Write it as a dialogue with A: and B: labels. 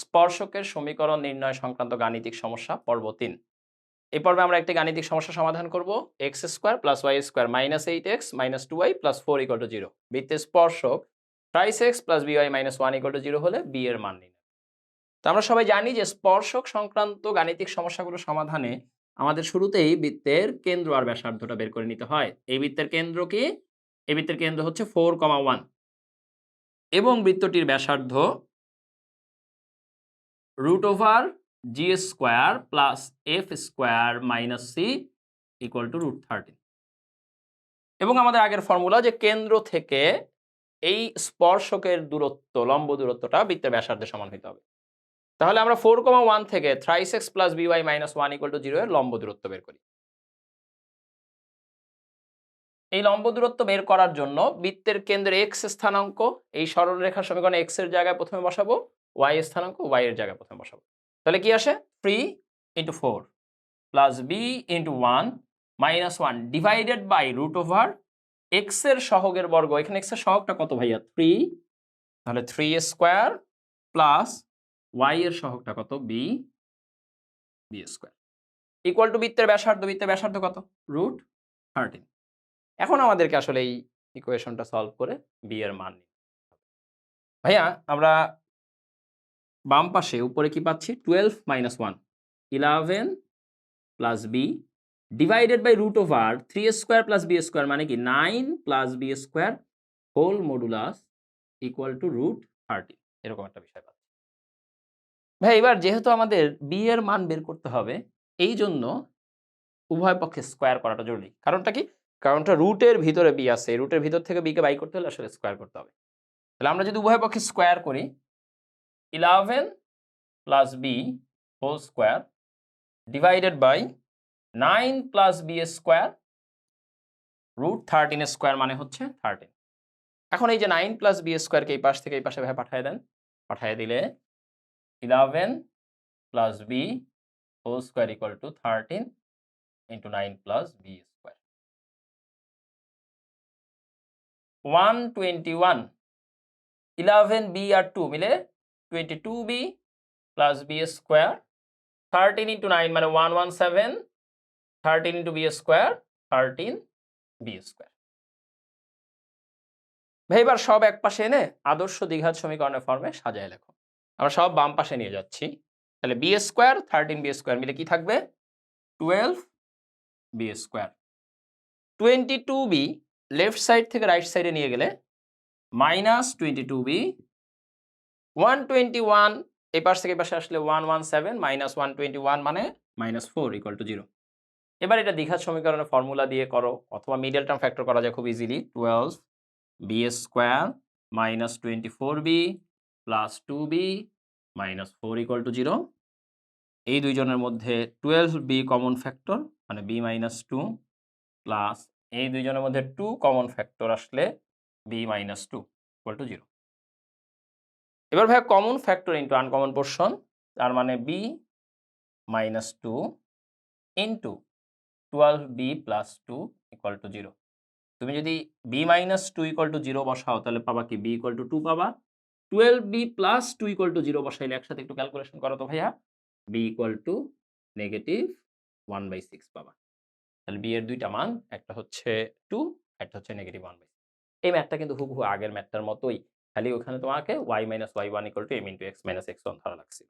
A: স্পর্শকের সমীকরণ নির্ণয় সংক্রান্ত গাণিতিক সমস্যা পর্ব 3। এই পর্বে আমরা একটি গাণিতিক সমস্যা সমাধান করব। x² + y² -8x - 2y + 4 = 0 বৃত্তের স্পর্শক 23x + by - 1 = 0 হলে b এর মান নির্ণয়। তো আমরা সবাই জানি যে স্পর্শক সংক্রান্ত গাণিতিক সমস্যাগুলো সমাধানে আমাদের শুরুতেই বৃত্তের কেন্দ্র আর ব্যাসার্ধটা বের করে নিতে হয়। এই বৃত্তের কেন্দ্র কি? এই বৃত্তের কেন্দ্র হচ্ছে 4,1 এবং বৃত্তটির ব্যাসার্ধ √g² + f² - c = √13 এবং আমাদের আগের ফর্মুলা যে কেন্দ্র থেকে এই স্পর্শকের দূরত্ব, লম্ব দূরত্বটা বৃত্তের ব্যাসার্ধের সমান হইতে হবে। তাহলে আমরা 4,1 থেকে 23x + by - 1 = 0 এর লম্ব দূরত্ব বের করি। এই লম্ব দূরত্ব বের করার জন্য বৃত্তের কেন্দ্রে x স্থানাঙ্ক এই সরলরেখার সমীকরণে x এর জায়গায় প্রথমে বসাবো, y স্থানাঙ্ক y এর জায়গায় প্রথমে বসাবো। তাহলে কি আসে? 3 × 4 + b × 1 - 1 ডিভাইডেড বাই x এর সহগের বর্গ। এখানে x এর সহগটা কত ভাইয়া? 3, তাহলে 3² প্লাস y এর সহগটা কত? b² ইকুয়াল টু বৃত্তের ব্যাসার্ধ। বৃত্তের ব্যাসার্ধ কত? √13। এখন আমাদেরকে আসলে এই ইকুয়েশনটা সলভ করে b এর মান নিতে হবে। ভাইয়া আমরা বাম পাশে উপরে কি পাচ্ছি? 12 - 1 11 plus b divided by √3² + b² মানে কি 9 + b² whole modulus equal to √13 এরকম একটা বিষয় পাচ্ছি। ভাই এবার যেহেতু আমাদের b এর মান বের করতে হবে, এই জন্য উভয় পক্ষে স্কয়ার করাটা জরুরি। কারণটা কি? কারণটা রুটের ভিতরে b আছে। রুটের ভিতর থেকে b কে বাই করতে হলে আসলে স্কয়ার করতে হবে। তাহলে আমরা যদি উভয় পক্ষে স্কয়ার করি 11 + b whole square divided by 9 + b² √13 এর স্কয়ার মানে হচ্ছে 13। এখন এই যে 9 + b² কে এই পাশ থেকে এই পাশে ভাবে পাঠিয়ে দেন। পাঠিয়ে দিলে 11 + b whole square equal to 13 × 9 + b²। 121 11b আর 2 মিলে 22b + b² 13 × 9 মানে 117 13 × b² 13b²। ভাই এবার সব এক পাশে এনে আদর্শ দ্বিঘাত সমীকরণের ফর্মে সাজায় লেখো। আমরা সব বাম পাশে নিয়ে যাচ্ছি। তাহলে b² 13b² মিলে কি থাকবে? 12b²। 22b লেফট সাইড থেকে রাইট সাইডে নিয়ে গেলে -22b 121 এই পাশ থেকে এই পাশে আসলে 117 -121 মানে -4 = 0। এবার এটা দ্বিঘাত সমীকরণের ফর্মুলা দিয়ে করো অথবা মিডল টার্ম ফ্যাক্টর করা যায় খুব ইজিলি। 12b² - 24b + 2b - 4 = 0। এই দুইজনের মধ্যে 12b কমন ফ্যাক্টর মানে b - 2 প্লাস এই দুইজনের মধ্যে 2 কমন ফ্যাক্টর আসলে b - 2 = 0। এবার ভাই common factor into uncommon portion, তার মানে b - 2 ইনটু 12b + 2 = 0। তুমি যদি b - 2 = 0 বসাও তাহলে পাবা কি? b = 2 পাবা। 12b + 2 = 0 বসাইলে একসাথে একটু ক্যালকুলেশন করো তো ভাইয়া। b = -1/6 পাবা। তাহলে b এর দুইটা মান, একটা হচ্ছে 2, একটা হচ্ছে -1/6। এই ম্যাথটা কিন্তু হুবহু আগের ম্যাথটার মতোই, খালি ওখানে তোমাকে y - y1 = m × x - x1 ধরা লাগছিল।